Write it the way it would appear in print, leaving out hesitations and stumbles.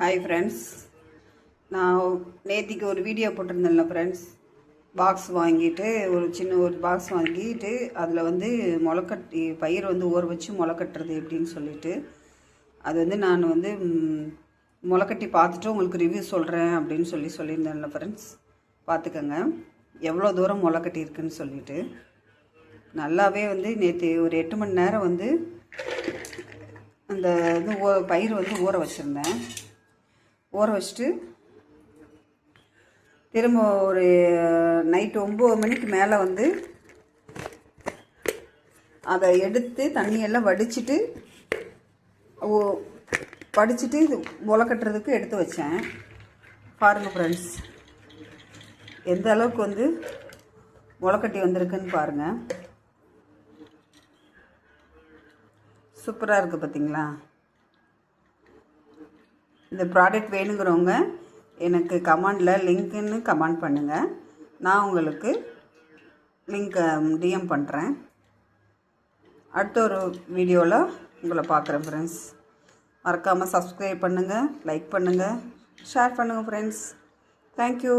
Hi friends, நான் நேத்திக்கு ஒரு வீடியோ போட்டிருந்தேன்ல ஃப்ரெண்ட்ஸ். பாக்ஸ் வாங்கிட்டு ஒரு பாக்ஸ் வாங்கிட்டு அதில் வந்து முளைக்கட்டி பயிர் வந்து ஊற வச்சு முளைக்கட்டுறது எப்படின்னு சொல்லிட்டு அது வந்து நான் வந்து முளைக்கட்டி பார்த்துட்டு உங்களுக்கு ரிவ்யூ சொல்கிறேன் அப்படின்னு சொல்லியிருந்தேன்ல ஃப்ரெண்ட்ஸ். பார்த்துக்கங்க எவ்வளோ தூரம் முளைக்கட்டி இருக்குன்னு சொல்லிட்டு. நல்லாவே வந்து நேற்று ஒரு 8 மணி நேரம் வந்து அந்த இது பயிர் வந்து ஊற வச்சுருந்தேன். ஊற வச்சுட்டு திரும்ப ஒரு நைட்டு 9 மணிக்கு மேலே வந்து அதை எடுத்து தண்ணியெல்லாம் வடிச்சிட்டு இது முளைக்கட்டுறதுக்கு எடுத்து வச்சேன். பாருங்கள் ஃப்ரெண்ட்ஸ், எந்த அளவுக்கு வந்து முளைக்கட்டி வந்திருக்குன்னு பாருங்கள். சூப்பராக இருக்குது பார்த்தீங்களா? இந்த ப்ராடக்ட் வேணுங்கிறவங்க எனக்கு கமெண்டில் லிங்க்குன்னு கமெண்ட் பண்ணுங்கள். நான் உங்களுக்கு லிங்க்கை டிஎம் பண்ணுறேன். அடுத்த ஒரு வீடியோவில் உங்களை பார்க்குறேன் ஃப்ரெண்ட்ஸ். மறக்காமல் சப்ஸ்கிரைப் பண்ணுங்கள், லைக் பண்ணுங்கள், ஷேர் பண்ணுங்கள் ஃப்ரெண்ட்ஸ். தேங்க்யூ.